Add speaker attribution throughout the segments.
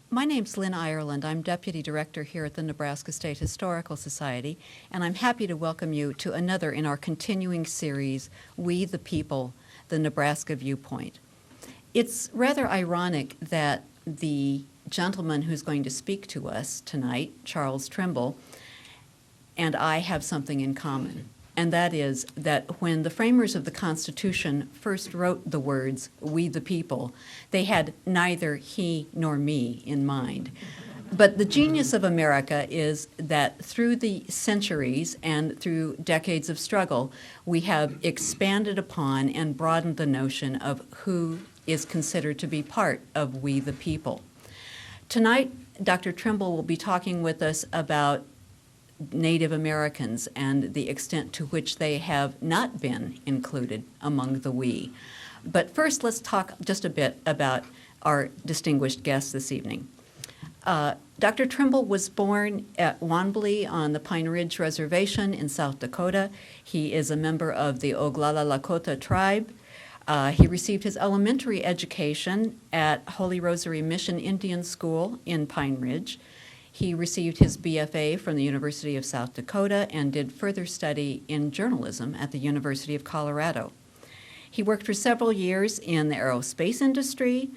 Speaker 1: My name's Lynn Ireland. I'm Deputy Director here at the Nebraska State Historical Society, and I'm happy to welcome you to another in our continuing series, We the People, the Nebraska Viewpoint. It's rather ironic that the gentleman who's going to speak to us tonight, Charles Trimble, and I have something in common. And that is that when the framers of the Constitution first wrote the words, we the people, they had neither he nor me in mind. But the genius of America is that through the centuries and through decades of struggle, we have expanded upon and broadened the notion of who is considered to be part of we the people. Tonight, Dr. Trimble will be talking with us about Native Americans and the extent to which they have not been included among the we. But first, let's talk just a bit about our distinguished guest this evening. Dr. Trimble was born at Wanblee on the Pine Ridge Reservation in South Dakota. He is a member of the Oglala Lakota tribe. He received his elementary education at Holy Rosary Mission Indian School in Pine Ridge. He received his BFA from the University of South Dakota and did further study in journalism at the University of Colorado. He worked for several years in the aerospace industry,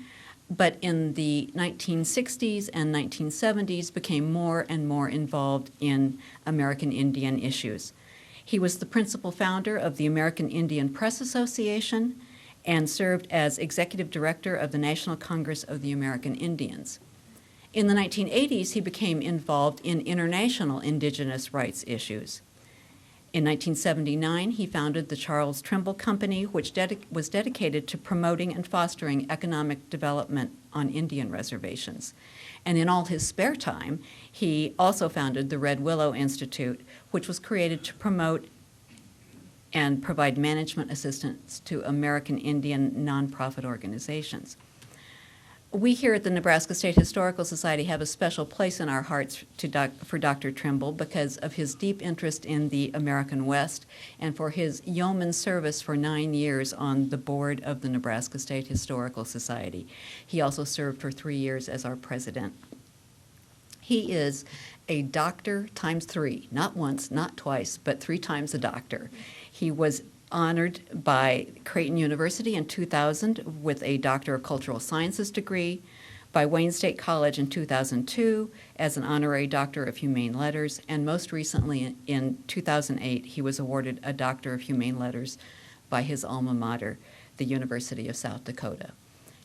Speaker 1: but in the 1960s and 1970s became more and more involved in American Indian issues. He was the principal founder of the American Indian Press Association and served as executive director of the National Congress of the American Indians. In the 1980s, he became involved in international indigenous rights issues. In 1979, he founded the Charles Trimble Company, which was dedicated to promoting and fostering economic development on Indian reservations. And in all his spare time, he also founded the Red Willow Institute, which was created to promote and provide management assistance to American Indian nonprofit organizations. We here at the Nebraska State Historical Society have a special place in our hearts for Dr. Trimble because of his deep interest in the American West and for his yeoman service for 9 years on the board of the Nebraska State Historical Society. He also served for 3 years as our president. He is a doctor times 3, not once, not twice, but 3 times a doctor. He was honored by Creighton University in 2000 with a Doctor of Cultural Sciences degree, by Wayne State College in 2002 as an honorary Doctor of Humane Letters, and most recently in 2008 he was awarded a Doctor of Humane Letters by his alma mater, the University of South Dakota.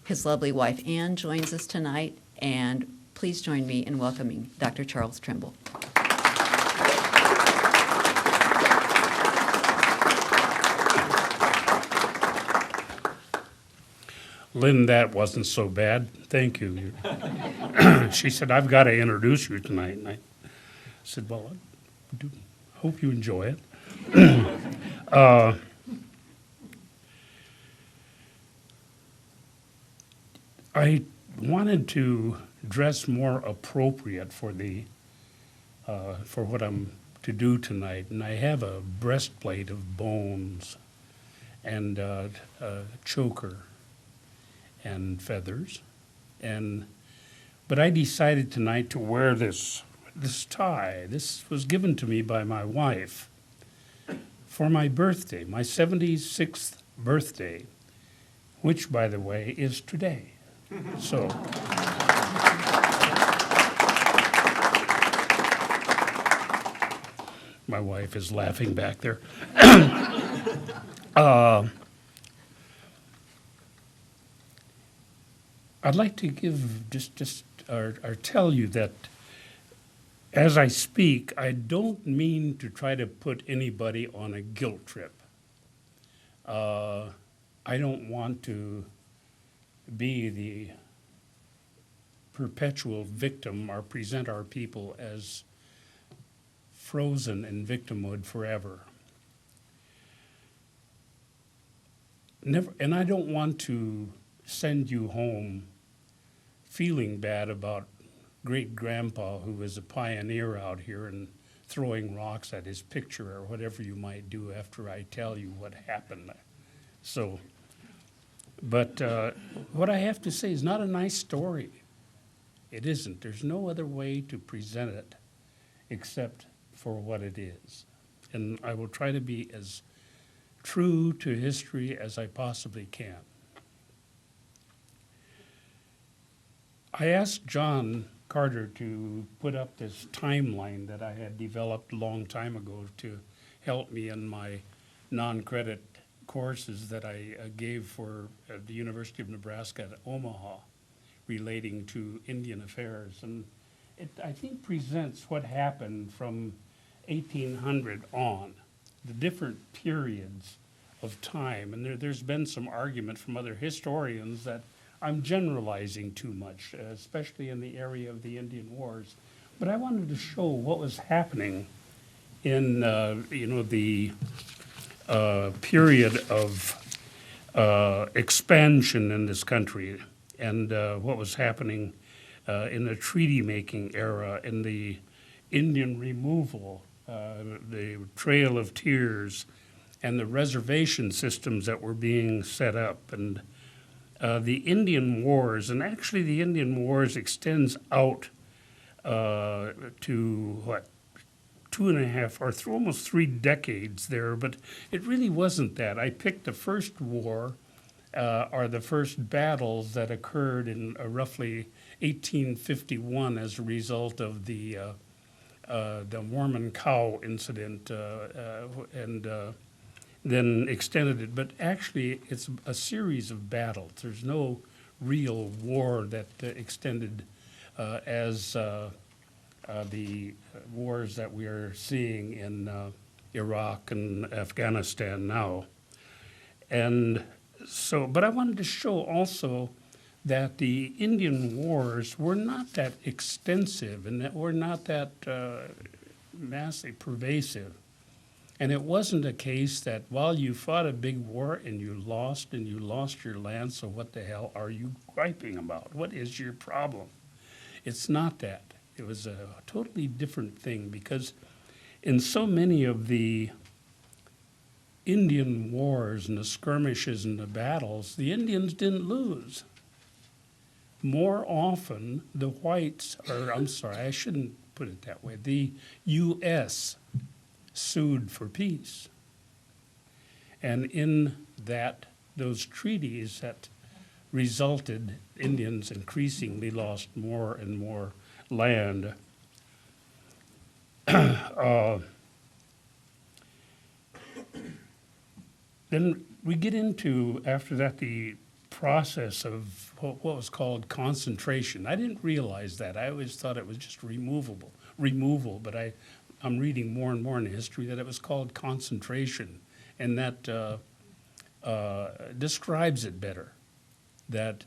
Speaker 1: His lovely wife Ann joins us tonight, and please join me in welcoming Dr. Charles Trimble.
Speaker 2: Lynn, that wasn't so bad. Thank you. She said, I've got to introduce you tonight. And I said, well, I hope you enjoy it. I wanted to dress more appropriate for what I'm to do tonight. And I have a breastplate of bones and a choker and feathers, but I decided tonight to wear this tie. This was given to me by my wife for my birthday, my 76th birthday, which, by the way, is today. So my wife is laughing back there. I'd like to give or tell you that as I speak, I don't mean to try to put anybody on a guilt trip. I don't want to be the perpetual victim or present our people as frozen in victimhood forever. And I don't want to send you home feeling bad about great-grandpa who was a pioneer out here and throwing rocks at his picture or whatever you might do after I tell you what happened. But what I have to say is not a nice story. It isn't. There's no other way to present it except for what it is. And I will try to be as true to history as I possibly can. I asked John Carter to put up this timeline that I had developed a long time ago to help me in my non-credit courses that I gave for the University of Nebraska at Omaha relating to Indian affairs. And it, I think, presents what happened from 1800 on, the different periods of time. And there's been some argument from other historians that I'm generalizing too much, especially in the area of the Indian Wars. But I wanted to show what was happening in, the period of expansion in this country, and what was happening in the treaty-making era, in the Indian removal, the Trail of Tears, and the reservation systems that were being set up, and the Indian Wars. And actually the Indian Wars extends out to, what, 2.5 or almost 3 decades there, but it really wasn't that. I picked the first war, or the first battles that occurred in roughly 1851 as a result of the Mormon cow incident, and then extended it. But actually, it's a series of battles. There's no real war that extended as the wars that we are seeing in Iraq and Afghanistan now. And so, but I wanted to show also that the Indian Wars were not that extensive and that were not that massive, pervasive. And it wasn't a case that while you fought a big war and you lost your land, so what the hell are you griping about? What is your problem? It's not that. It was a totally different thing, because in so many of the Indian wars and the skirmishes and the battles, the Indians didn't lose. More often, the whites, or I'm sorry, I shouldn't put it that way, the U.S. sued for peace. And in those treaties that resulted, Indians increasingly lost more and more land. Then we get into, after that, the process of what was called concentration. I didn't realize that. I always thought it was just removal, but I'm reading more and more in history that it was called concentration, and that describes it better, that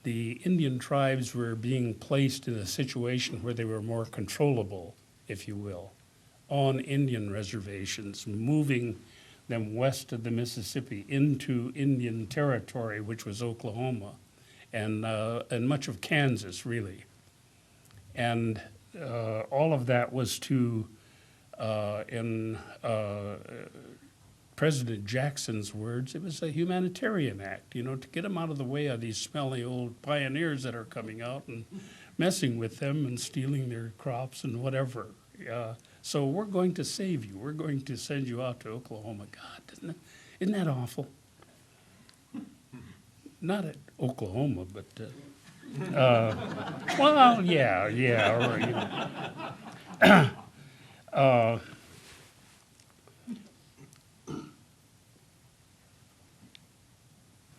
Speaker 2: the Indian tribes were being placed in a situation where they were more controllable, if you will, on Indian reservations, moving them west of the Mississippi into Indian territory, which was Oklahoma, and much of Kansas, really. And all of that was to, in President Jackson's words, it was a humanitarian act, to get them out of the way of these smelly old pioneers that are coming out and messing with them and stealing their crops and whatever. So we're going to save you. We're going to send you out to Oklahoma. God, isn't that awful? Not at Oklahoma, but, well, yeah, or,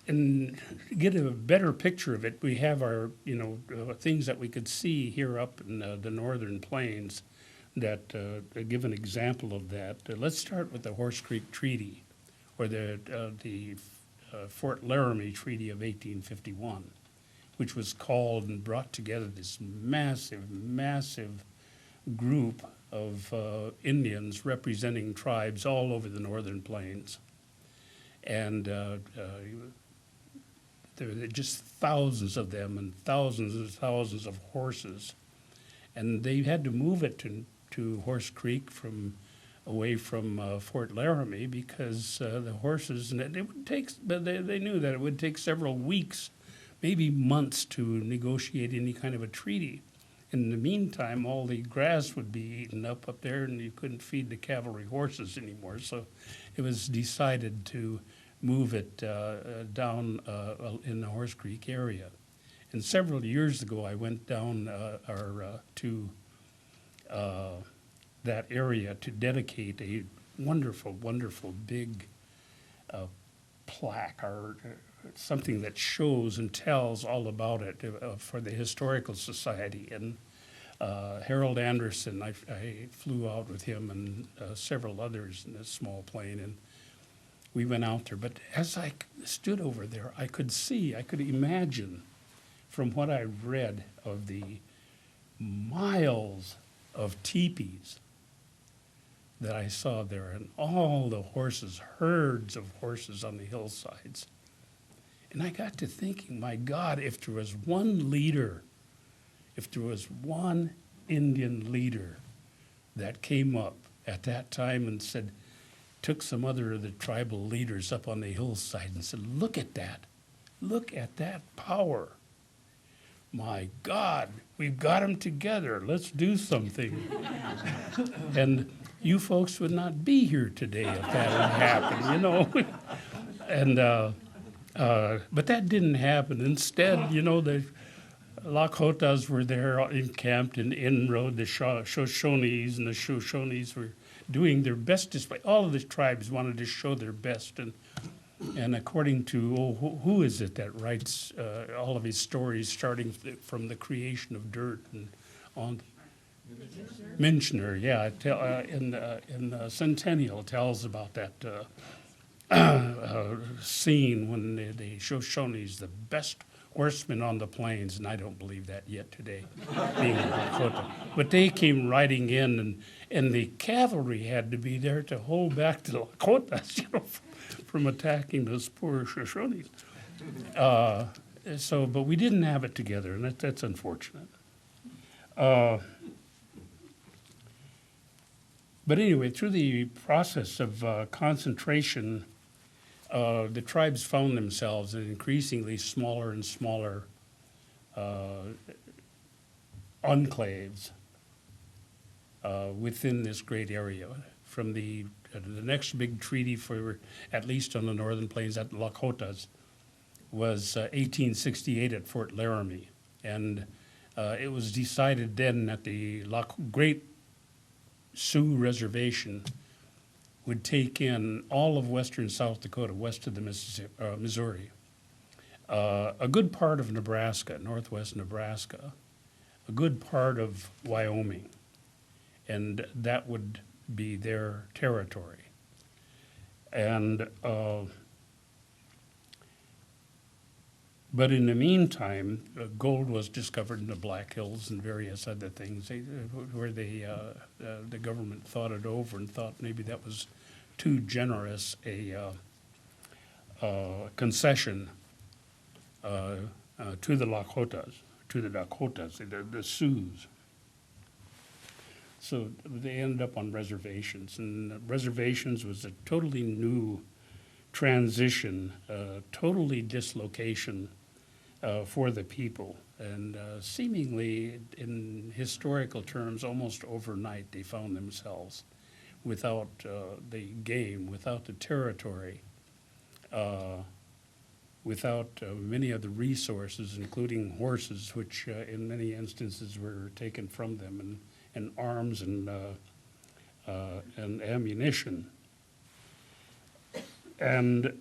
Speaker 2: and to get a better picture of it, we have our, things that we could see here up in the northern plains that give an example of that. Let's start with the Horse Creek Treaty, or the Fort Laramie Treaty of 1851, which was called and brought together this massive group of Indians representing tribes all over the northern plains. And there were just thousands of them and thousands of horses. And they had to move it to Horse Creek away from Fort Laramie, because the horses, and it would take, but they knew that it would take several weeks maybe months to negotiate any kind of a treaty. In the meantime, all the grass would be eaten up there, and you couldn't feed the cavalry horses anymore. So it was decided to move it down in the Horse Creek area. And several years ago, I went down to that area to dedicate a wonderful, wonderful big plaque or something that shows and tells all about it for the Historical Society. And Harold Anderson, I flew out with him and several others in a small plane, and we went out there. But as I stood over there, I could imagine from what I read of the miles of teepees that I saw there, and all the horses, herds of horses on the hillsides. And I got to thinking, my God, if there was one leader, if there was one Indian leader that came up at that time and said, took some other of the tribal leaders up on the hillside and said, look at that power. My God, we've got them together. Let's do something. And you folks would not be here today if that had happened, you know. And but that didn't happen. Instead, you know, the Lakotas were there encamped in inroad. The Shoshones and the Shoshones were doing their best display. All of the tribes wanted to show their best, and according to, who is it that writes all of his stories starting from the creation of dirt and on? Minchner, yeah. In Centennial tells about that scene when the Shoshones, the best horsemen on the plains, and I don't believe that yet today, being Lakota. But they came riding in, and the cavalry had to be there to hold back the Lakotas, you know, from attacking those poor Shoshones. But we didn't have it together, and that's unfortunate. But anyway, through the process of concentration, the tribes found themselves in increasingly smaller and smaller enclaves within this great area. From the next big treaty for, at least on the northern plains, at Lakotas, was 1868 at Fort Laramie. And it was decided then that the Great Sioux Reservation would take in all of western South Dakota, west of the Missouri, a good part of Nebraska, northwest Nebraska, a good part of Wyoming, and that would be their territory. And but in the meantime, gold was discovered in the Black Hills and various other things where the government thought it over and thought maybe that was too generous a concession to the Lakotas, the Sioux. So they ended up on reservations, and reservations was a totally new transition, totally dislocation for the people. And seemingly, in historical terms, almost overnight, they found themselves without the game, without the territory, without many of the resources, including horses, which in many instances were taken from them, and arms and ammunition. And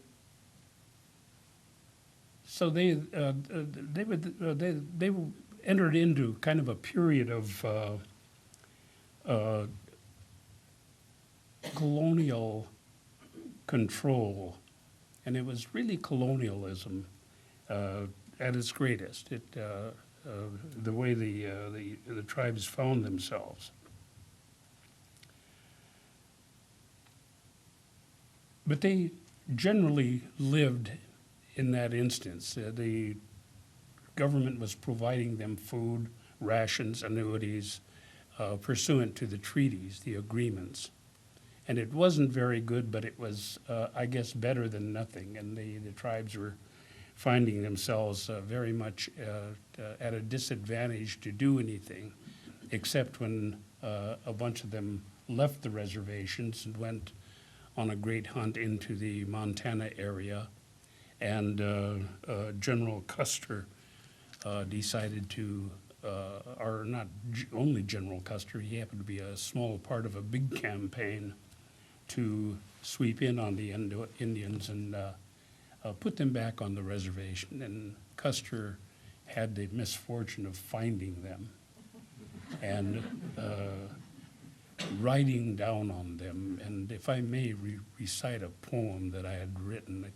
Speaker 2: so they entered into kind of a period of colonial control, and it was really colonialism at its greatest. The way the tribes found themselves. But they generally lived in that instance. The government was providing them food, rations, annuities, pursuant to the treaties, the agreements. And it wasn't very good, but it was, I guess, better than nothing. And the tribes were finding themselves very much at a disadvantage to do anything, except when a bunch of them left the reservations and went on a great hunt into the Montana area. And General Custer decided to, or not only General Custer, he happened to be a small part of a big campaign to sweep in on the Indians and put them back on the reservation. And Custer had the misfortune of finding them and writing down on them. And if I may recite a poem that I had written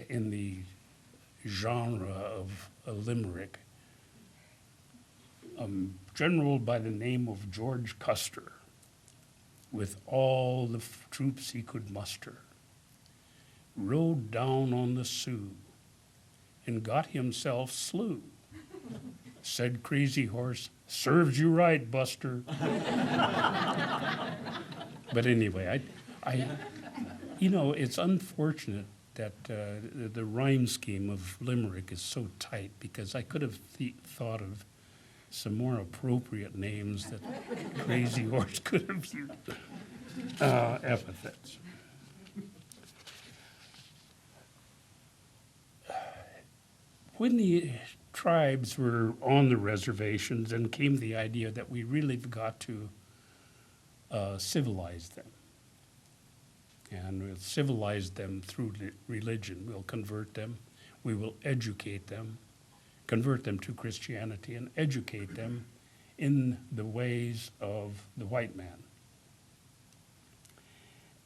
Speaker 2: in the genre of a limerick, a general by the name of George Custer, with all the troops he could muster, rode down on the Sioux and got himself slew. Said Crazy Horse, serves you right, Buster. But anyway, I it's unfortunate that the rhyme scheme of limerick is so tight, because I could have thought of some more appropriate names that Crazy Horse could have used, epithets. When the tribes were on the reservations, then came the idea that we really have got to civilize them. And we'll civilize them through religion. We'll convert them. We will educate them, convert them to Christianity, and educate them in the ways of the white man.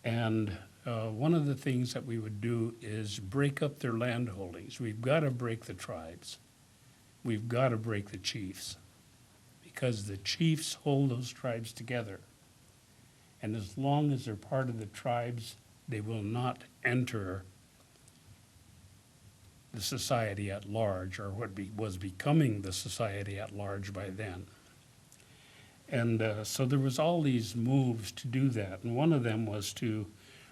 Speaker 2: And one of the things that we would do is break up their land holdings. We've got to break the tribes. We've got to break the chiefs, because the chiefs hold those tribes together. And as long as they're part of the tribes, they will not enter the society at large, or what was becoming the society at large by then. And so there was all these moves to do that. And one of them was to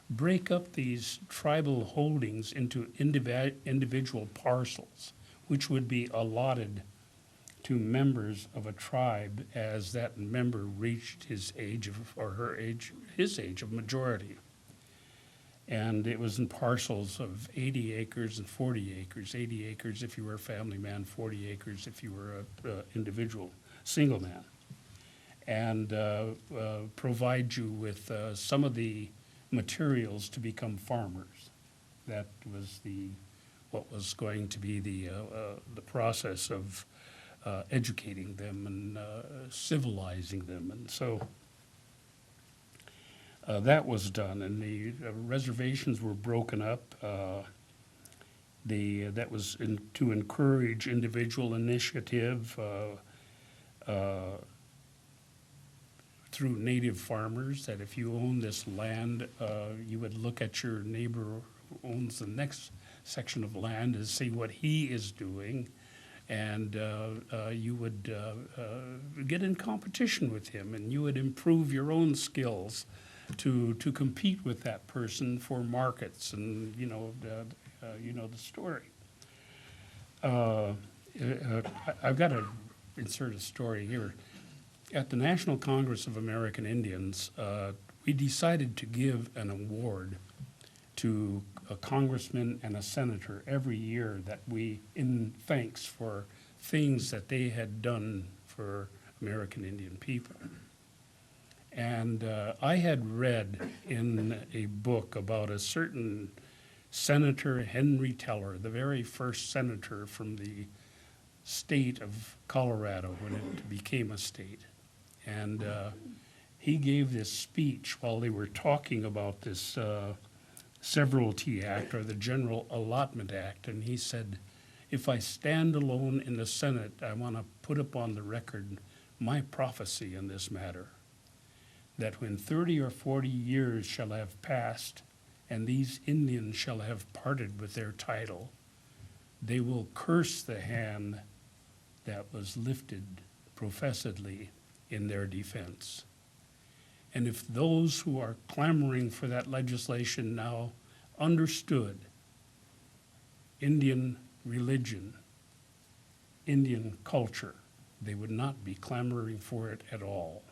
Speaker 2: break up these tribal holdings into individual parcels, which would be allotted to members of a tribe as that member reached his age of majority. And it was in parcels of 80 acres and 40 acres. 80 acres if you were a family man, 40 acres if you were an individual, single man. And provide you with some of the materials to become farmers. That was what was going to be the process of educating them and civilizing them. And so that was done, and the reservations were broken up. That was to encourage individual initiative through native farmers, that if you own this land, you would look at your neighbor who owns the next section of land and see what he is doing, and you would get in competition with him, and you would improve your own skills to compete with that person for markets, and the story. I've got to insert a story here. At the National Congress of American Indians, we decided to give an award to a congressman and a senator every year in thanks for things that they had done for American Indian people. And I had read in a book about a certain Senator Henry Teller, the very first senator from the state of Colorado when it became a state. And he gave this speech while they were talking about this Severalty Act, or the General Allotment Act, and he said, if I stand alone in the Senate, I want to put upon the record my prophecy in this matter, that when 30 or 40 years shall have passed, and these Indians shall have parted with their title, they will curse the hand that was lifted professedly in their defense. And if those who are clamoring for that legislation now understood Indian religion, Indian culture. They would not be clamoring for it at all.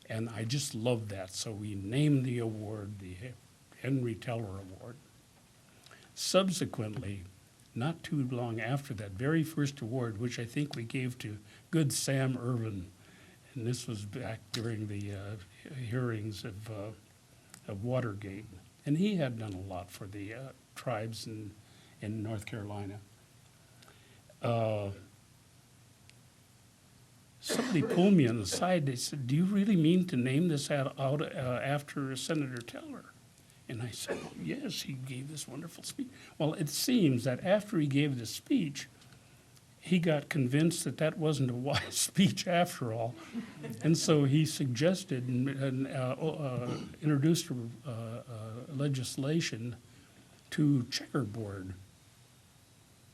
Speaker 2: And I just love that. So we named the award the Henry Teller Award. Subsequently, not too long after that very first award, which I think we gave to good Sam Irvin, and this was back during the hearings of Watergate, and he had done a lot for the tribes in North Carolina. Somebody pulled me on the side. They said, "Do you really mean to name this out after Senator Teller?" And I said, "Oh, yes, he gave this wonderful speech." Well, it seems that after he gave the speech, he got convinced that that wasn't a wise speech after all. And so he suggested and introduced legislation to checkerboard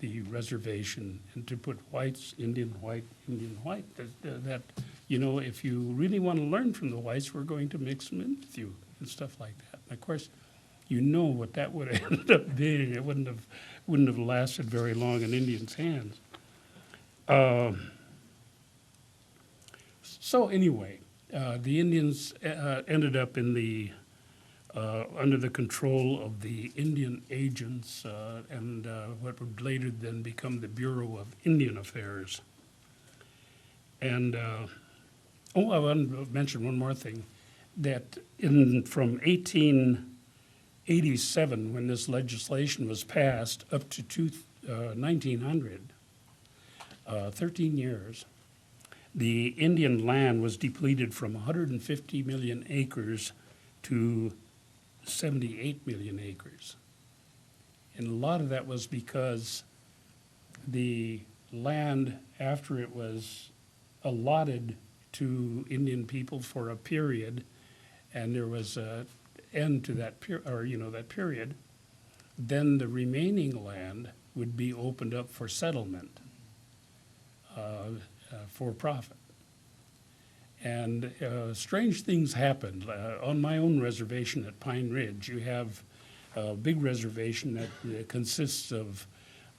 Speaker 2: the reservation and to put whites, Indian white, Indian white. That, you know, if you really want to learn from the whites, we're going to mix them in with you and stuff like that. And of course, you know what that would have ended up being. It wouldn't have lasted very long in Indians' hands. So anyway, the Indians ended up in the under the control of the Indian agents and what would later then become the Bureau of Indian Affairs. And I want to mention one more thing, that from 1887, when this legislation was passed, up to 1900, 13 years, the Indian land was depleted from 150 million acres to 78 million acres. And a lot of that was because the land, after it was allotted to Indian people for a period, and there was an end to that that period, then the remaining land would be opened up for settlement for profit. And strange things happened. On my own reservation at Pine Ridge, you have a big reservation that consists of,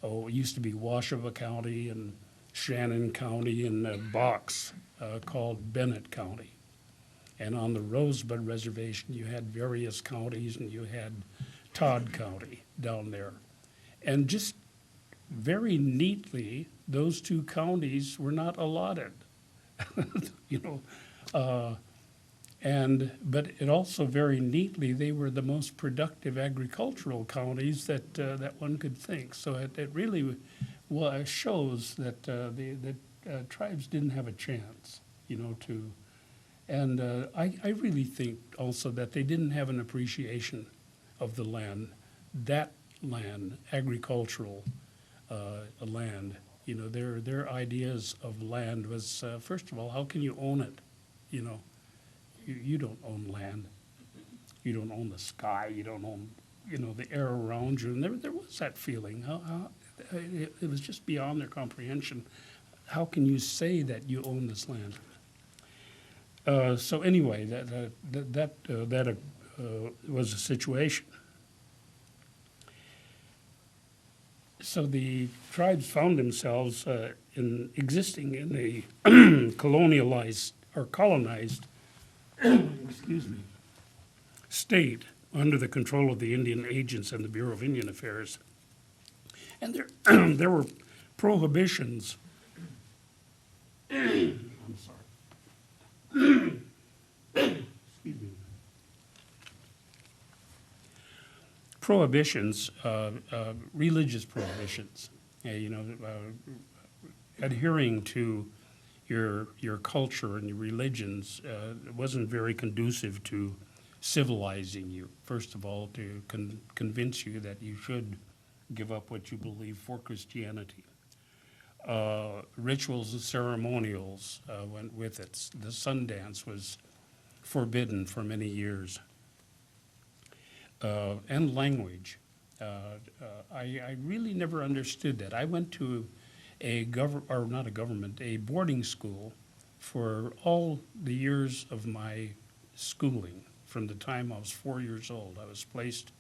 Speaker 2: it used to be Washita County and Shannon County and a box called Bennett County. And on the Rosebud Reservation, you had various counties, and you had Todd County down there. And just very neatly, those two counties were not allotted. But it also very neatly, they were the most productive agricultural counties that one could think. So it really shows that the tribes didn't have a chance, to. And I really think also that they didn't have an appreciation of the land, that land, agricultural land. Their ideas of land was, first of all, how can you own it? You don't own land. You don't own the sky. You don't own, the air around you. And there was that feeling. It was just beyond their comprehension. How can you say that you own this land? So anyway, that was a situation. So the tribes found themselves existing in a colonialized or colonized state under the control of the Indian agents and the Bureau of Indian Affairs. And there were prohibitions. I'm sorry. Excuse me. Prohibitions, religious prohibitions, adhering to your culture and your religions wasn't very conducive to civilizing you. First of all, to convince you that you should give up what you believe for Christianity. Rituals and ceremonials went with it. The Sundance was forbidden for many years. And language. I really never understood that. I went to a boarding school for all the years of my schooling. From the time I was 4 years old, I was placed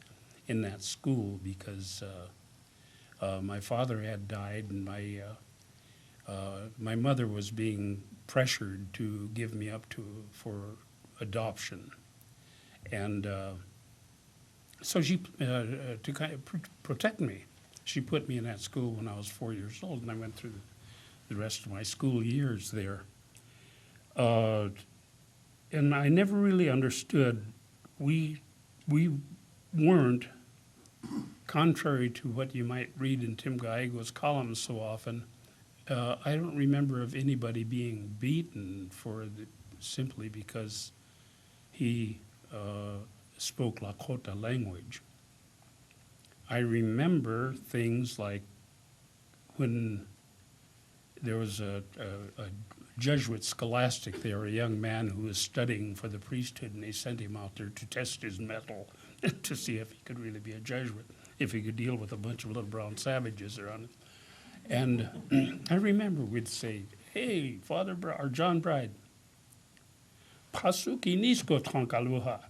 Speaker 2: in that school because My father had died, and my mother was being pressured to give me up for adoption, and so she to kind of protect me, she put me in that school when I was 4 years old, and I went through the rest of my school years there. And I never really understood. We weren't, contrary to what you might read in Tim Gallego's columns so often, I don't remember of anybody being beaten simply because he spoke Lakota language. I remember things like when there was a Jesuit scholastic there, a young man who was studying for the priesthood, and they sent him out there to test his mettle to see if he could really be a Jesuit, if he could deal with a bunch of little brown savages around him. And I remember we'd say, "Hey, Father or John Bride, Pasuki nisko tronkaluha."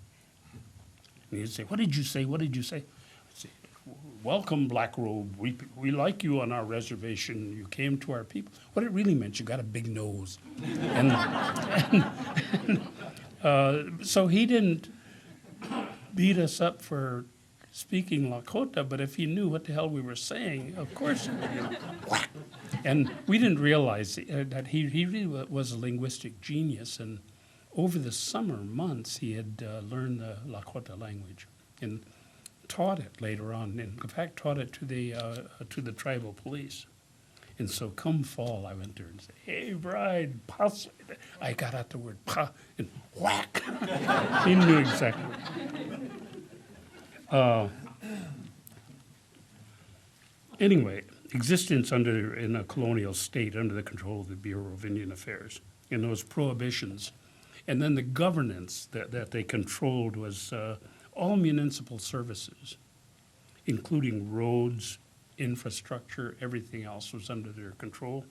Speaker 2: And he'd say, "What did you say? What did you say?" I'd say, "Welcome, Black Robe. We like you on our reservation. You came to our people." What it really meant, you got a big nose. So he didn't beat us up for speaking Lakota, but if he knew what the hell we were saying, of course he would. Whack. And we didn't realize that he really was a linguistic genius, and over the summer months he had learned the Lakota language and taught it later on. In fact, taught it to the tribal police. And so come fall, I went there and said, "Hey, Bride, pass." I got out the word "pa" and whack. He knew exactly. Anyway, existence in a colonial state under the control of the Bureau of Indian Affairs, and those prohibitions. And then the governance that they controlled was all municipal services, including roads, infrastructure, everything else was under their control.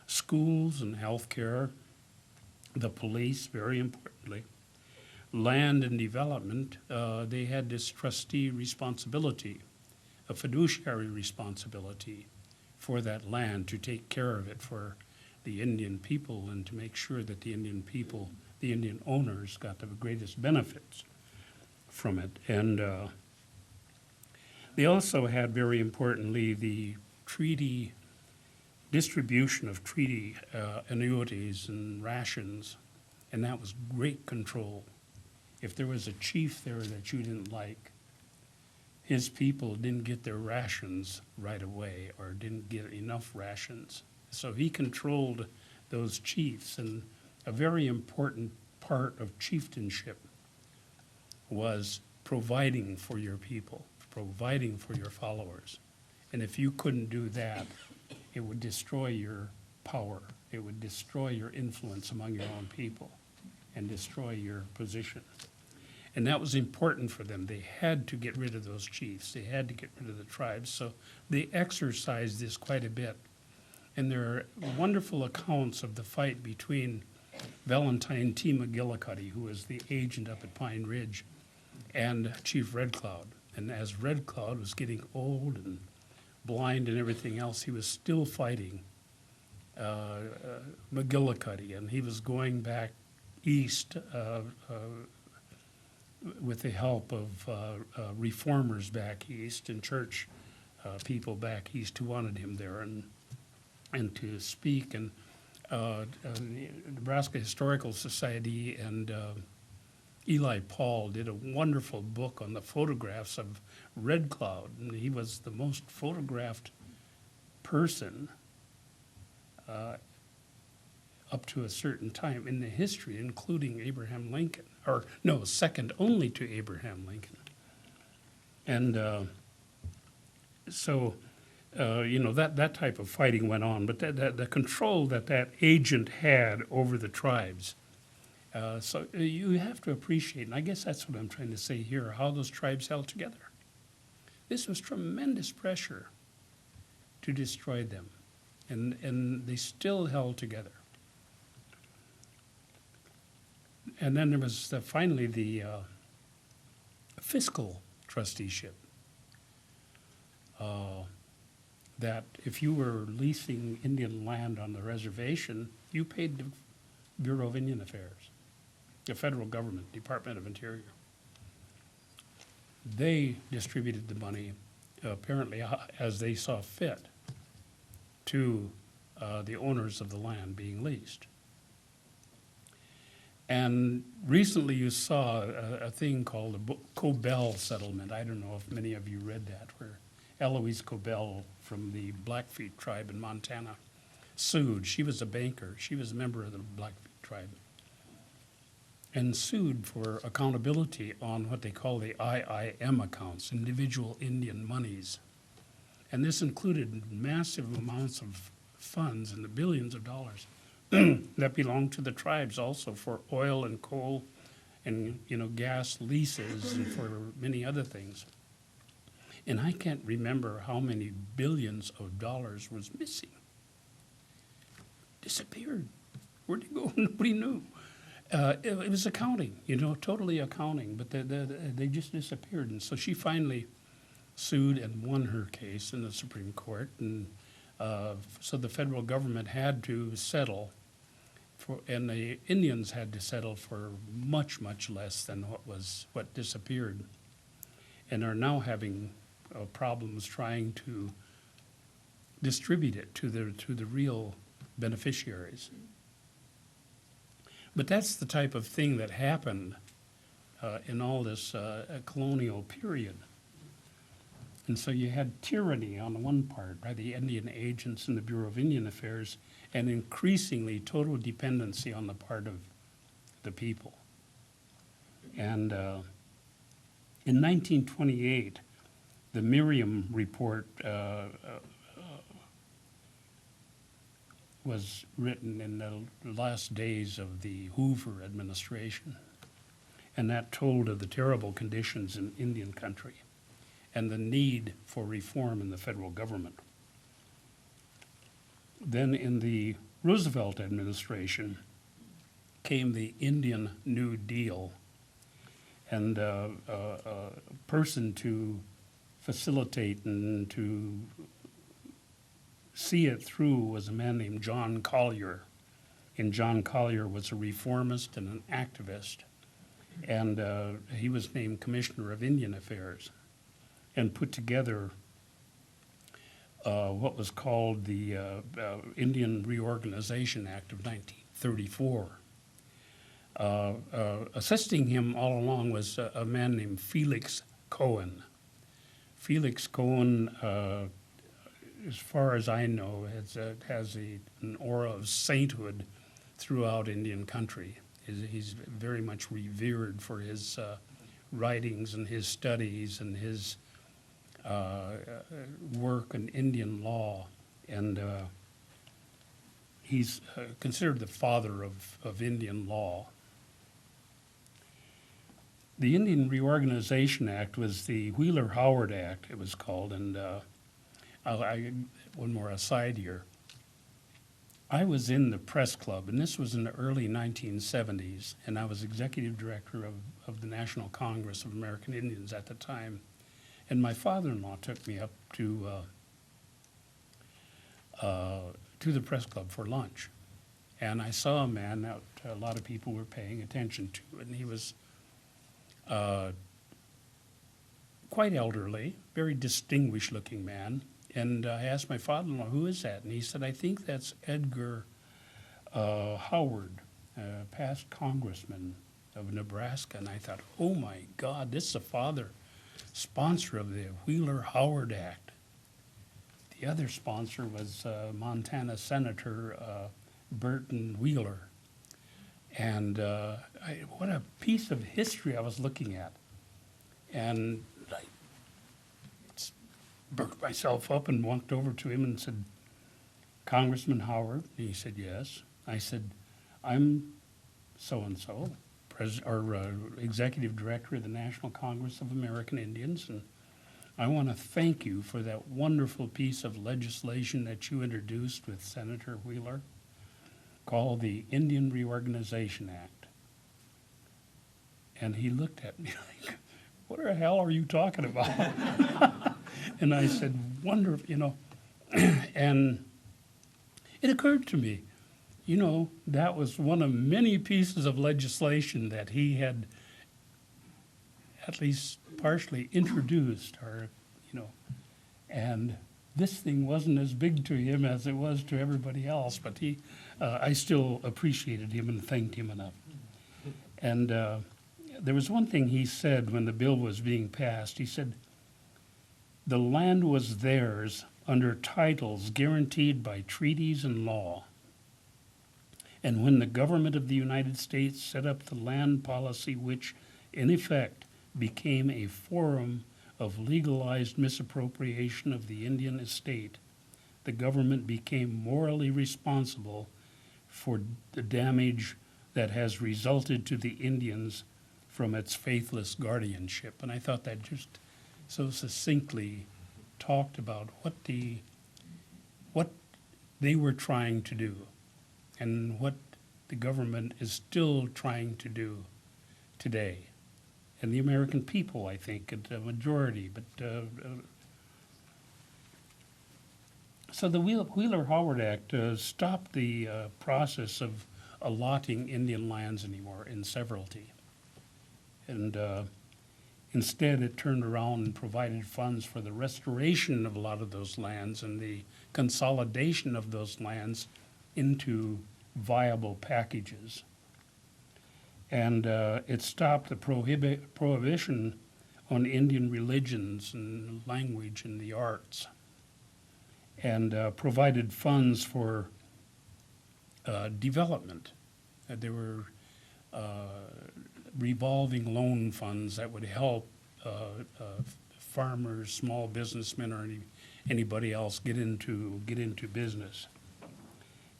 Speaker 2: Schools and health care, the police, very importantly. Land and development, they had this trustee responsibility, a fiduciary responsibility for that land, to take care of it for the Indian people and to make sure that the Indian people, the Indian owners, got the greatest benefits from it. And they also had, very importantly, the treaty distribution of treaty annuities and rations, and that was great control. If there was a chief there that you didn't like, his people didn't get their rations right away or didn't get enough rations. So he controlled those chiefs, and a very important part of chieftainship was providing for your people, providing for your followers. And if you couldn't do that, it would destroy your power. It would destroy your influence among your own people and destroy your position. And that was important for them. They had to get rid of those chiefs. They had to get rid of the tribes. So they exercised this quite a bit. And there are wonderful accounts of the fight between Valentine T. McGillicuddy, who was the agent up at Pine Ridge, and Chief Red Cloud. And as Red Cloud was getting old and blind and everything else, he was still fighting McGillicuddy, and he was going back east with the help of reformers back east and church people back east who wanted him there and to speak. And the Nebraska Historical Society and Eli Paul did a wonderful book on the photographs of Red Cloud, and he was the most photographed person up to a certain time in the history, including Abraham Lincoln, or no, second only to Abraham Lincoln. And so, that type of fighting went on, but the control that agent had over the tribes. So you have to appreciate, and I guess that's what I'm trying to say here, how those tribes held together. This was tremendous pressure to destroy them, and they still held together. And then there was finally the fiscal trusteeship. that if you were leasing Indian land on the reservation, you paid the Bureau of Indian Affairs, the federal government, Department of Interior. They distributed the money apparently as they saw fit to the owners of the land being leased. And recently you saw a thing called the Colville settlement. I don't know if many of you read that, where Eloise Colville from the Blackfeet tribe in Montana sued. She was a banker. She was a member of the Blackfeet tribe. And sued for accountability on what they call the IIM accounts, individual Indian monies. And this included massive amounts of funds in the billions of dollars that belonged to the tribes also for oil and coal and gas leases and for many other things. And I can't remember how many billions of dollars was missing. Disappeared. Where'd it go? Nobody knew. It was accounting, totally accounting, but they just disappeared. And so she finally sued and won her case in the Supreme Court. And so the federal government had to settle and the Indians had to settle for much, much less than what disappeared, and are now having problems trying to distribute it to the real beneficiaries. But that's the type of thing that happened in all this colonial period. And so you had tyranny on the one part by the Indian agents in the Bureau of Indian Affairs, and increasingly total dependency on the part of the people. And in 1928, the Miriam Report was written in the last days of the Hoover administration, and that told of the terrible conditions in Indian country and the need for reform in the federal government. Then in the Roosevelt administration came the Indian New Deal, and a person to facilitate and to see it through was a man named John Collier. And John Collier was a reformist and an activist, and he was named Commissioner of Indian Affairs and put together what was called the Indian Reorganization Act of 1934. Assisting him all along was a man named Felix Cohen. Felix Cohen, as far as I know, has an aura of sainthood throughout Indian country. He's very much revered for his writings and his studies and his work in Indian law, and he's considered the father of Indian law. The Indian Reorganization Act was the Wheeler-Howard Act, it was called, and one more aside here. I was in the press club, and this was in the early 1970s, and I was executive director of the National Congress of American Indians at the time. And my father-in-law took me up to the press club for lunch. And I saw a man that a lot of people were paying attention to, and he was quite elderly, very distinguished-looking man. And I asked my father-in-law, who is that? And he said, I think that's Edgar Howard, past congressman of Nebraska. And I thought, oh my God, this is the sponsor of the Wheeler-Howard Act. The other sponsor was Montana Senator Burton Wheeler. And what a piece of history I was looking at. And I perked myself up and walked over to him and said, Congressman Howard? And he said, yes. I said, I'm so-and-so, Executive Director of the National Congress of American Indians, and I want to thank you for that wonderful piece of legislation that you introduced with Senator Wheeler called the Indian Reorganization Act. And he looked at me like, what the hell are you talking about? And I said, wonderful, And it occurred to me, that was one of many pieces of legislation that he had at least partially introduced, and this thing wasn't as big to him as it was to everybody else, but I still appreciated him and thanked him enough. And there was one thing he said when the bill was being passed. He said, the land was theirs under titles guaranteed by treaties and law. And when the government of the United States set up the land policy, which in effect became a forum of legalized misappropriation of the Indian estate, the government became morally responsible for the damage that has resulted to the Indians from its faithless guardianship. And I thought that just so succinctly talked about what they were trying to do and what the government is still trying to do today. And the American people, I think, a majority. But so the Wheeler-Howard Act stopped the process of allotting Indian lands anymore in severalty. And instead, it turned around and provided funds for the restoration of a lot of those lands and the consolidation of those lands into viable packages. And it stopped the prohibition on Indian religions and language and the arts, and provided funds for development. There were revolving loan funds that would help farmers, small businessmen, or anybody else get into business.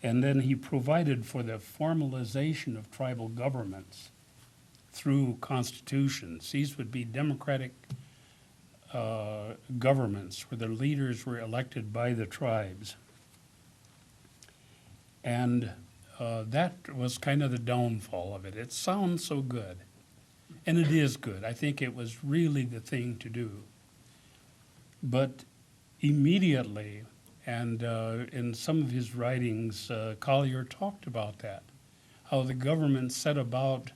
Speaker 2: And then he provided for the formalization of tribal governments through constitutions. These would be democratic governments where the leaders were elected by the tribes. And that was kind of the downfall of it. It sounds so good, and it is good. I think it was really the thing to do. But immediately, and in some of his writings, Collier talked about that, how the government set about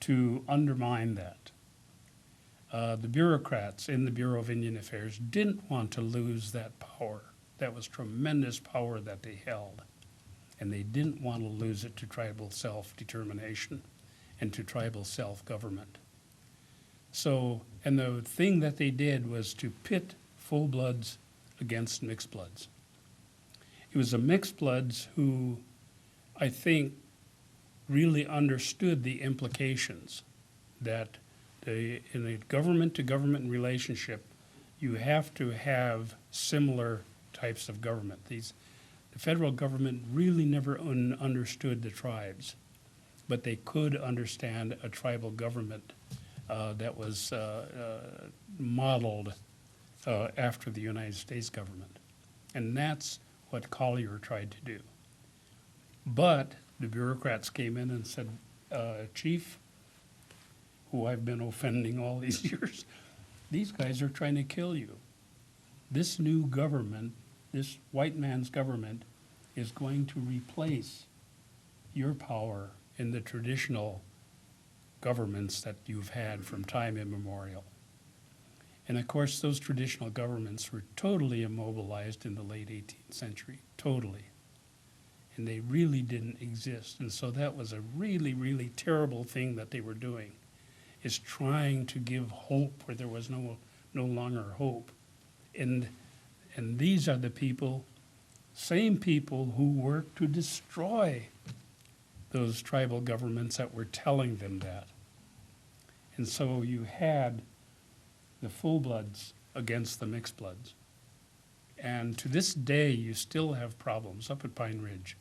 Speaker 2: to undermine that. The bureaucrats in the Bureau of Indian Affairs didn't want to lose that power. That was tremendous power that they held. And they didn't want to lose it to tribal self-determination and to tribal self-government. So, and the thing that they did was to pit full bloods against mixed bloods. It was the mixed bloods who, I think, really understood the implications that in a government-to-government relationship, you have to have similar types of government. The federal government really never understood the tribes, but they could understand a tribal government that was modeled after the United States government. And that's what Collier tried to do. But the bureaucrats came in and said, Chief, who I've been offending all these years, these guys are trying to kill you. This new government, this white man's government, is going to replace your power in the traditional governments that you've had from time immemorial. And of course, those traditional governments were totally immobilized in the late 18th century, totally. And they really didn't exist. And so that was a really, really terrible thing that they were doing, is trying to give hope where there was no longer hope. And these are the people, same people who worked to destroy those tribal governments that were telling them that. And so you had the full bloods against the mixed bloods. And to this day, you still have problems up at Pine Ridge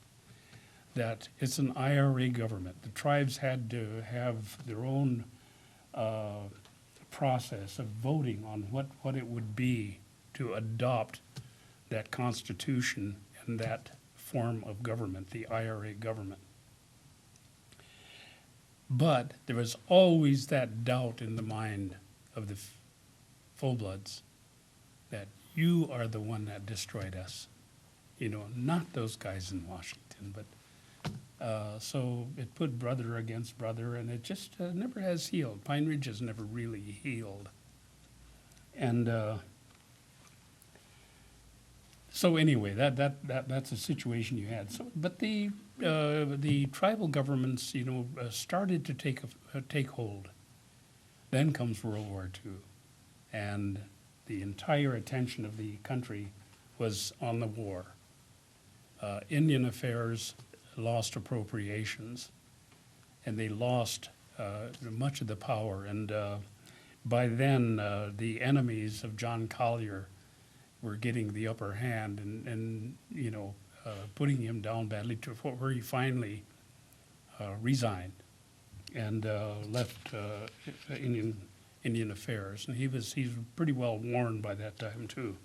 Speaker 2: that it's an IRA government. The tribes had to have their own process of voting on what it would be to adopt that constitution and that form of government, the IRA government. But there was always that doubt in the mind of the full bloods that you are the one that destroyed us. not those guys in Washington, but so it put brother against brother, and it just never has healed. Pine Ridge has never really healed. And so anyway, that's a situation you had. So, but the tribal governments, started to take hold. Then comes World War II, and the entire attention of the country was on the war. Indian affairs lost appropriations, and they lost much of the power. And by then, the enemies of John Collier were getting the upper hand, and putting him down badly to where he finally resigned and left Indian affairs. And he's pretty well worn by that time too.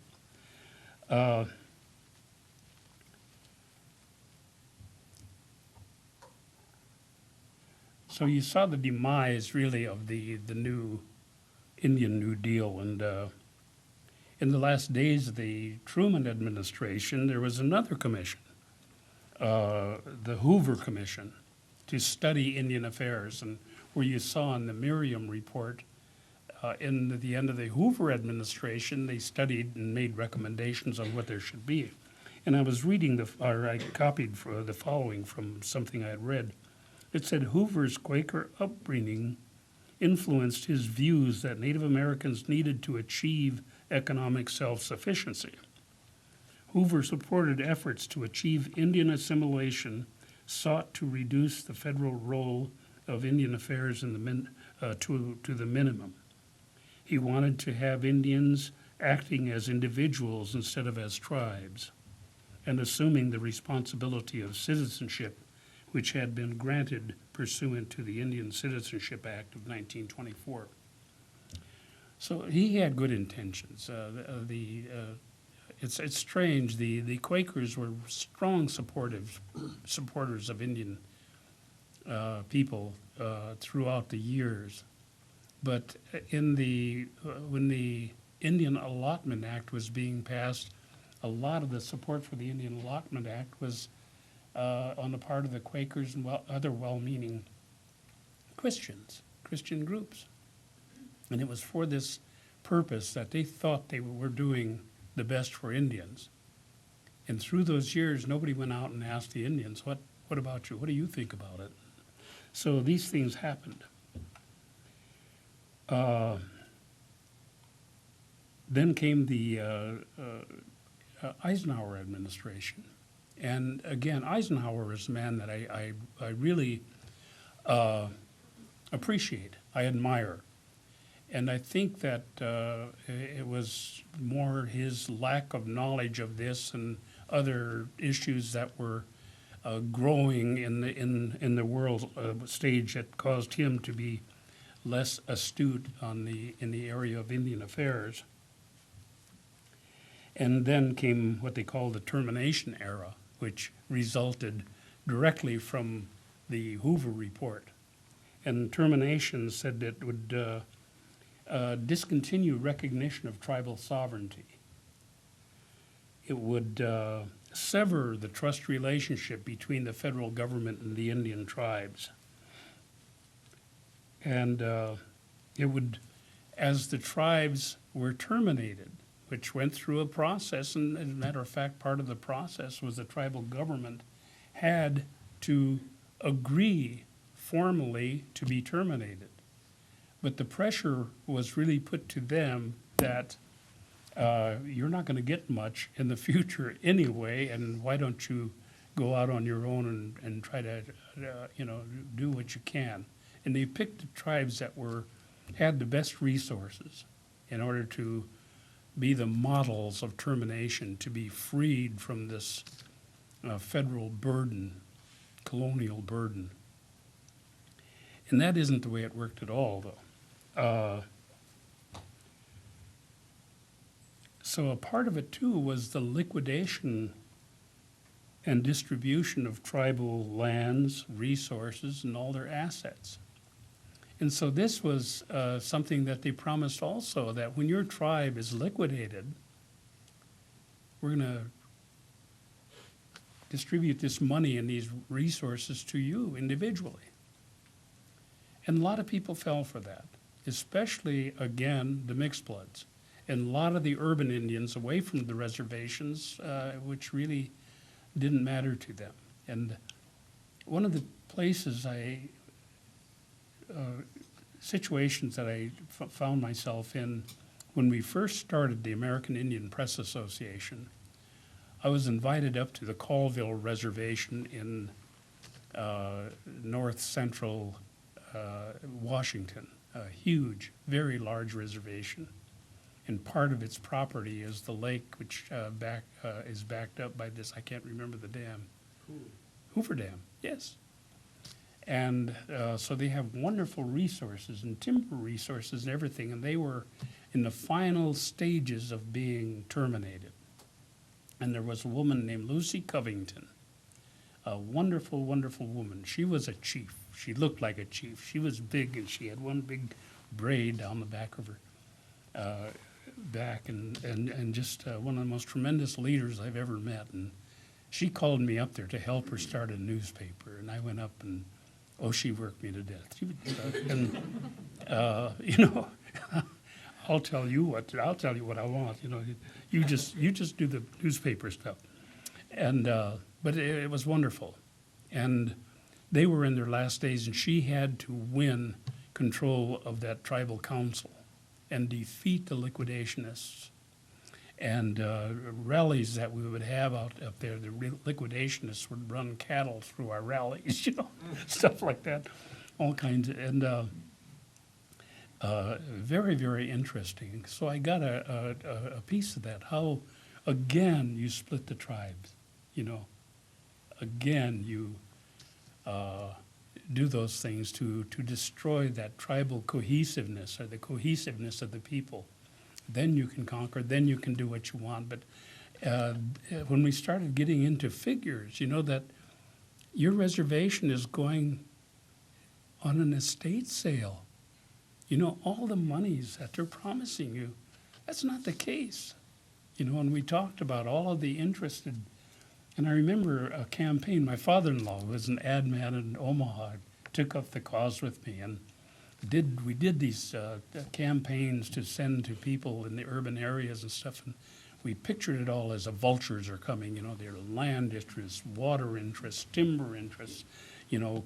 Speaker 2: So you saw the demise, really, of the new Indian New Deal. And in the last days of the Truman administration, there was another commission, the Hoover Commission, to study Indian affairs. And where you saw in the Merriam report, in the end of the Hoover administration, they studied and made recommendations on what there should be. And I was reading, I copied the following from something I had read. It said Hoover's Quaker upbringing influenced his views that Native Americans needed to achieve economic self-sufficiency. Hoover supported efforts to achieve Indian assimilation, sought to reduce the federal role of Indian affairs to the minimum. He wanted to have Indians acting as individuals instead of as tribes, and assuming the responsibility of citizenship, which had been granted pursuant to the Indian Citizenship Act of 1924. So he had good intentions. It's strange. The Quakers were strong supporters of Indian people throughout the years, but when the Indian Allotment Act was being passed, a lot of the support for the Indian Allotment Act was on the part of the Quakers and other well-meaning Christian groups. And it was for this purpose that they thought they were doing the best for Indians. And through those years, nobody went out and asked the Indians, what about you? What do you think about it? So these things happened. Then came the Eisenhower administration. And again, Eisenhower is a man that I really appreciate, I admire. And I think that it was more his lack of knowledge of this and other issues that were growing in the world stage that caused him to be less astute in the area of Indian affairs. And then came what they call the termination era, which resulted directly from the Hoover report. And termination said that it would discontinue recognition of tribal sovereignty. It would sever the trust relationship between the federal government and the Indian tribes. And it would, as the tribes were terminated, which went through a process, and as a matter of fact, part of the process was the tribal government had to agree formally to be terminated. But the pressure was really put to them that you're not going to get much in the future anyway, and why don't you go out on your own and try to, do what you can. And they picked the tribes that had the best resources in order to be the models of termination, to be freed from this federal burden, colonial burden. And that isn't the way it worked at all, though. So a part of it, too, was the liquidation and distribution of tribal lands, resources, and all their assets. And so this was something that they promised also, that when your tribe is liquidated, we're going to distribute this money and these resources to you individually. And a lot of people fell for that, especially, again, the mixed bloods. And a lot of the urban Indians away from the reservations, which really didn't matter to them. And one of the places situations that I found myself in when we first started the American Indian Press Association, I was invited up to the Colville Reservation in north central Washington, a huge, very large reservation. And part of its property is the lake, which is backed up by this, I can't remember the dam. Hoover Dam, yes. And so they have wonderful resources and timber resources and everything, and they were in the final stages of being terminated. And there was a woman named Lucy Covington, a wonderful, wonderful woman. She was a chief. She looked like a chief. She was big, and she had one big braid down the back of her back, and just one of the most tremendous leaders I've ever met. And she called me up there to help her start a newspaper, and I went up and, she worked me to death. I'll tell you what I want. You just do the newspaper stuff, and but it was wonderful, and they were in their last days, and she had to win control of that tribal council and defeat the liquidationists. And rallies that we would have out up there, the liquidationists would run cattle through our rallies, stuff like that, all kinds of, and very, very interesting. So I got a piece of that, how, again, you split the tribes, again, you do those things to destroy that tribal cohesiveness or the cohesiveness of the people. Then you can conquer, then you can do what you want. But when we started getting into figures, that your reservation is going on an estate sale. All the monies that they're promising you, that's not the case. And we talked about all of the interested, and I remember a campaign, my father-in-law was an ad man in Omaha, took up the cause with me, and we did these campaigns to send to people in the urban areas and stuff, and we pictured it all as the vultures are coming. Their land interests, water interests, timber interests,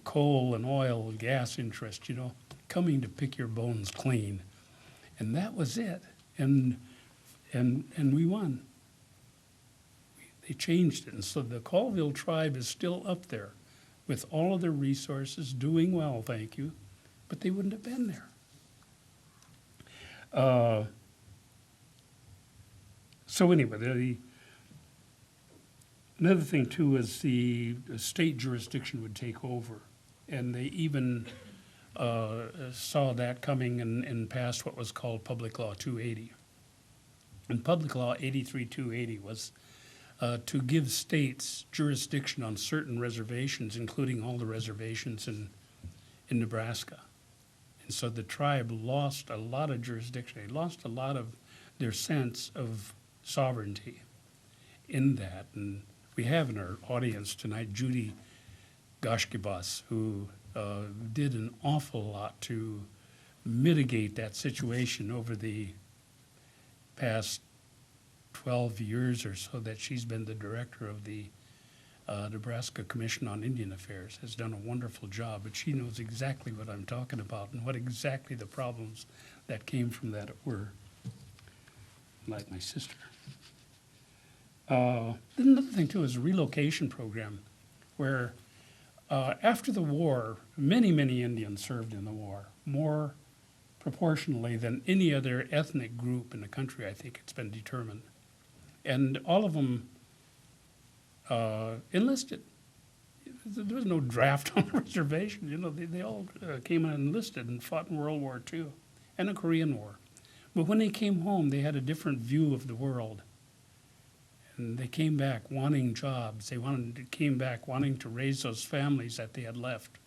Speaker 2: coal and oil and gas interest, coming to pick your bones clean, and that was it. And we won. They changed it, and so the Colville tribe is still up there, with all of their resources, doing well, thank you. But they wouldn't have been there. So anyway, another thing too is the state jurisdiction would take over, and they even saw that coming and passed what was called Public Law 280. And Public Law 83-280 was to give states jurisdiction on certain reservations, including all the reservations in Nebraska. So the tribe lost a lot of jurisdiction. They lost a lot of their sense of sovereignty in that. And we have in our audience tonight Judy Goshkibas, who did an awful lot to mitigate that situation over the past 12 years or so that she's been the director of the Nebraska Commission on Indian Affairs, has done a wonderful job, but she knows exactly what I'm talking about and what exactly the problems that came from that were, like my sister. Another thing, too, is a relocation program where after the war, many, many Indians served in the war, more proportionally than any other ethnic group in the country, I think it's been determined. And all of them enlisted. There was no draft on the reservation. They all came and enlisted and fought in World War II and the Korean War. But when they came home, they had a different view of the world. And they came back wanting jobs. They came back wanting to raise those families that they had left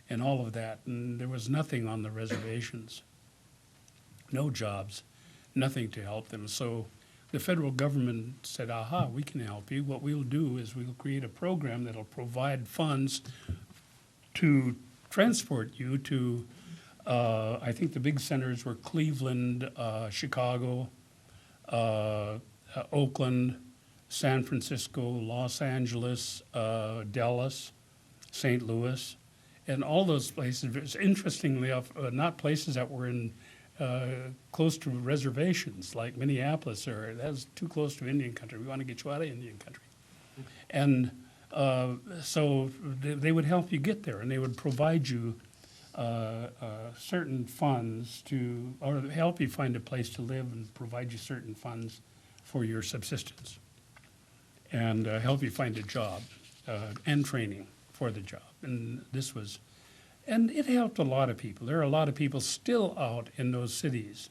Speaker 2: and all of that. And there was nothing on the reservations. No jobs, nothing to help them. So the federal government said, aha, we can help you. What we'll do is we'll create a program that'll provide funds to transport you to, I think the big centers were Cleveland, Chicago, Oakland, San Francisco, Los Angeles, Dallas, St. Louis, and all those places, interestingly enough, not places that were in close to reservations like Minneapolis, or that's too close to Indian country. We want to get you out of Indian country. And so they would help you get there, and they would provide you certain funds to, or help you find a place to live and provide you certain funds for your subsistence, and help you find a job and training for the job. And this was, and it helped a lot of people. There are a lot of people still out in those cities,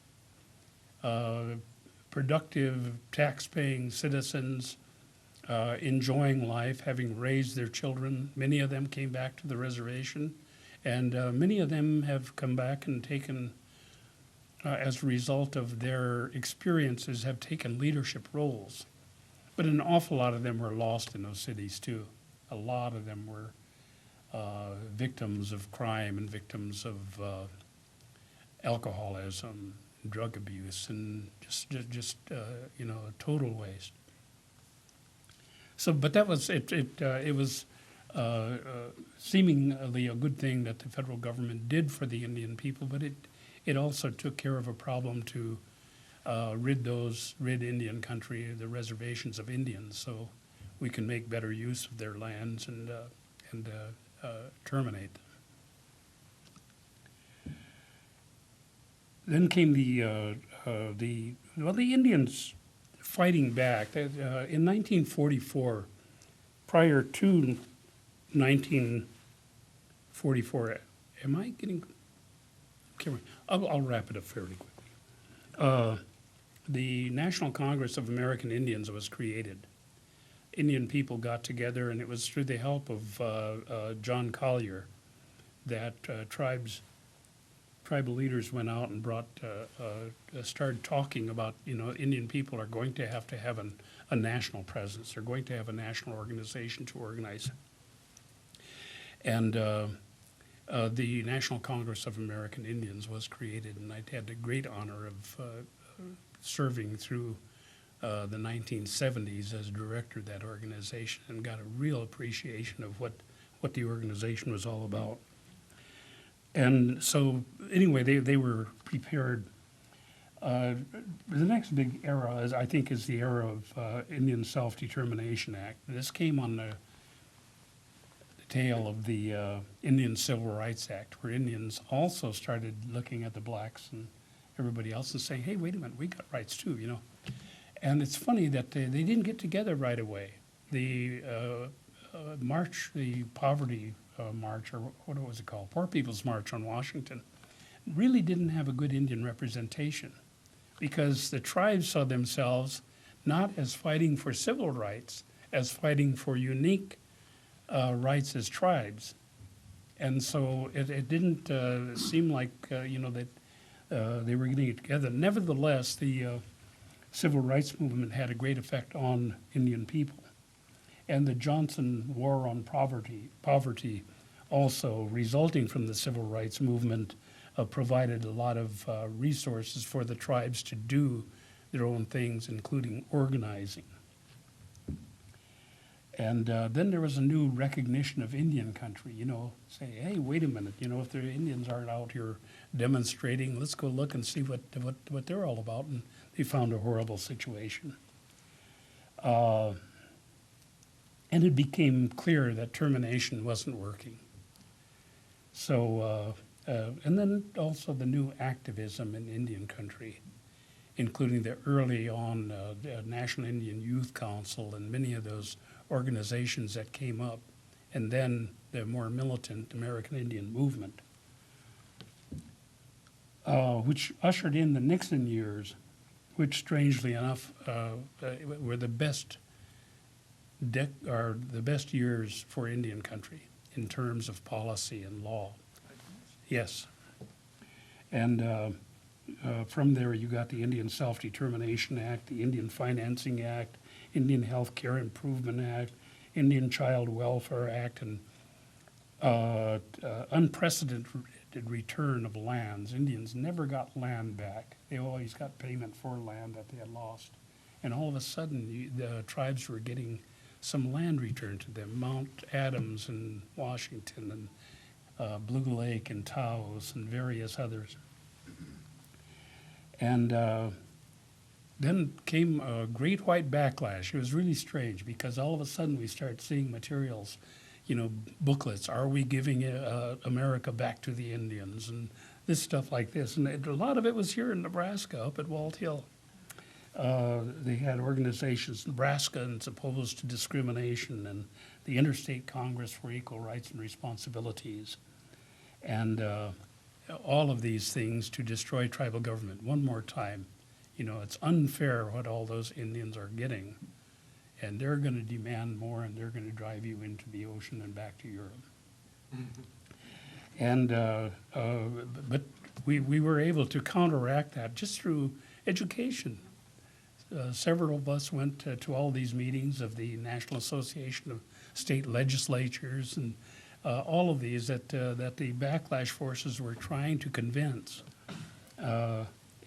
Speaker 2: productive, tax-paying citizens, enjoying life, having raised their children. Many of them came back to the reservation, and many of them have come back and taken, as a result of their experiences, have taken leadership roles. But an awful lot of them were lost in those cities too. A lot of them were victims of crime and victims of alcoholism, drug abuse, and just you know, total waste. So, but that was it. It was seemingly a good thing that the federal government did for the Indian people, but it also took care of a problem to rid Indian country, the reservations of Indians, so we can make better use of their lands and terminate them. Then came the Indians fighting back. In 1944, prior to 1944, am I getting? I'll wrap it up fairly quickly. The National Congress of American Indians was created. Indian people got together, and it was through the help of John Collier that tribal leaders went out and started talking about, you know, Indian people are going to have a national presence. They're going to have a national organization to organize. And the National Congress of American Indians was created, and I had the great honor of serving through the 1970s as director of that organization, and got a real appreciation of what the organization was all about. And so anyway, they were prepared. The next big era, I think, is the era of Indian Self-Determination Act. This came on the tail of the Indian Civil Rights Act, where Indians also started looking at the blacks and everybody else and saying, hey, wait a minute, we got rights too, you know. And it's funny that they didn't get together right away. The march, the poverty march, or what was it called, Poor People's March on Washington, really didn't have a good Indian representation, because the tribes saw themselves not as fighting for civil rights, as fighting for unique rights as tribes. And so it didn't seem like, you know, that they were getting it together. Nevertheless, the civil rights movement had a great effect on Indian people. And the Johnson War on Poverty also, resulting from the civil rights movement, provided a lot of resources for the tribes to do their own things, including organizing. And then there was a new recognition of Indian country, you know, say, hey, wait a minute, you know, if the Indians aren't out here demonstrating, let's go look and see what they're all about. And they found a horrible situation. And it became clear that termination wasn't working. So, and then also the new activism in Indian country, including the early on the National Indian Youth Council and many of those organizations that came up, and then the more militant American Indian movement, which ushered in the Nixon years, which strangely enough were the best years for Indian country in terms of policy and law. Yes. And From there, you got the Indian Self-Determination Act, the Indian Financing Act, Indian Health Care Improvement Act, Indian Child Welfare Act, and unprecedented return of lands. Indians never got land back. They always got payment for land that they had lost. And all of a sudden, the tribes were getting some land returned to them. Mount Adams and Washington and Blue Lake and Taos and various others. And then came a great white backlash. It was really strange because all of a sudden we start seeing materials, booklets. Are we giving America back to the Indians? And this stuff like this. And a lot of it was here in Nebraska, up at Walt Hill. They had organizations, Nebraska and Opposed to Discrimination, and the Interstate Congress for Equal Rights and Responsibilities. And all of these things to destroy tribal government. One more time, it's unfair what all those Indians are getting, and they're going to demand more, and they're going to drive you into the ocean and back to Europe. And but we were able to counteract that just through education. Several of us went to all these meetings of the National Association of State Legislatures and all of these that the backlash forces were trying to convince.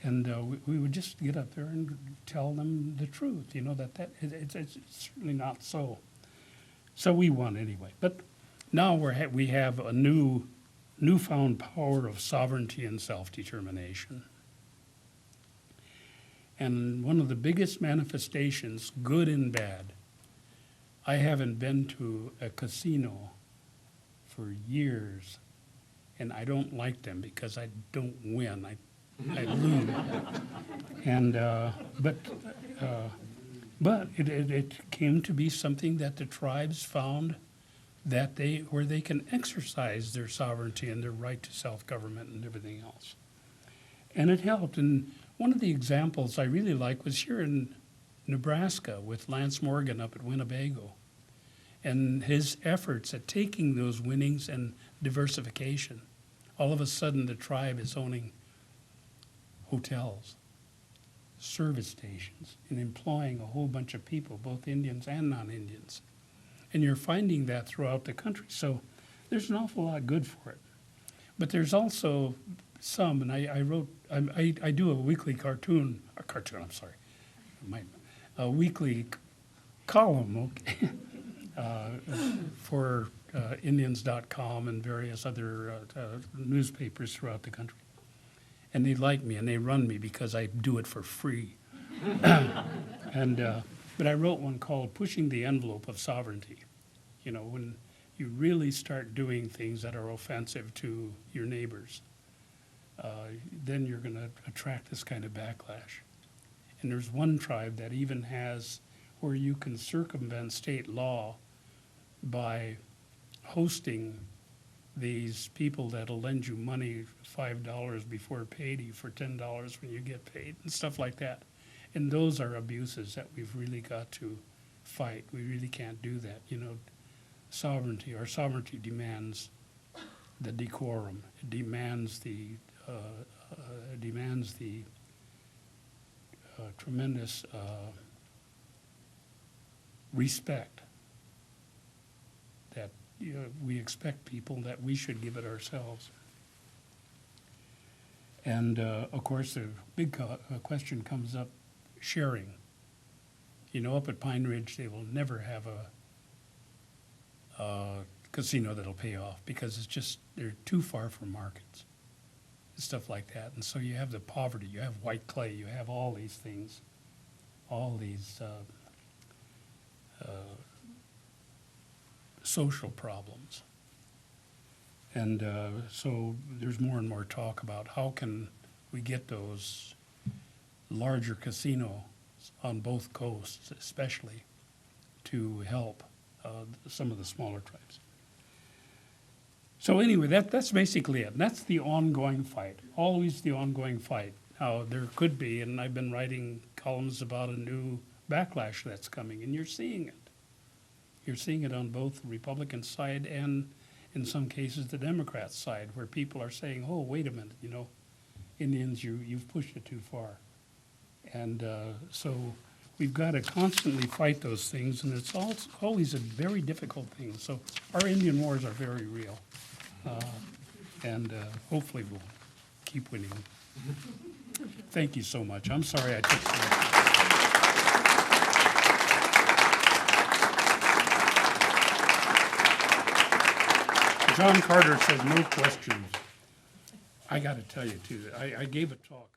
Speaker 2: And we would just get up there and tell them the truth, that it's certainly not so. So we won anyway. But now we have a newfound power of sovereignty and self-determination. And one of the biggest manifestations, good and bad, I haven't been to a casino for years, and I don't like them because I don't win. I lose. And but it came to be something that the tribes found that where they can exercise their sovereignty and their right to self-government and everything else. And it helped. And one of the examples I really like was here in Nebraska with Lance Morgan up at Winnebago, and his efforts at taking those winnings and diversification. All of a sudden, the tribe is owning hotels, service stations, and employing a whole bunch of people, both Indians and non-Indians. And you're finding that throughout the country. So there's an awful lot good for it. But there's also some, and I do a weekly a weekly column, okay, for Indians.com and various other newspapers throughout the country. And they like me and they run me because I do it for free. But I wrote one called Pushing the Envelope of Sovereignty. When you really start doing things that are offensive to your neighbors, then you're going to attract this kind of backlash. And there's one tribe that even has where you can circumvent state law by hosting these people that'll lend you money, $5 before payday for $10 when you get paid, and stuff like that. And those are abuses that we've really got to fight. We really can't do that. Our sovereignty demands the decorum. It demands the tremendous respect that we expect people that we should give it ourselves. And of course, the big question comes up: sharing. Up at Pine Ridge, they will never have a casino that'll pay off because they're too far from markets and stuff like that. And so you have the poverty, you have white clay, you have all these things, all these social problems. And so there's more and more talk about how can we get those larger casinos on both coasts, especially, to help some of the smaller tribes. So anyway, that's basically it. That's the ongoing fight, always the ongoing fight. Now, there could be, and I've been writing columns about a new backlash that's coming, and you're seeing it. You're seeing it on both the Republican side and, in some cases, the Democrat side, where people are saying, oh, wait a minute, Indians, you've pushed it too far. And so we've got to constantly fight those things, and it's always a very difficult thing. So our Indian wars are very real. And hopefully we'll keep winning. Thank you so much. I'm sorry I took so much. John Carter said no questions. I got to tell you, too, I gave a talk.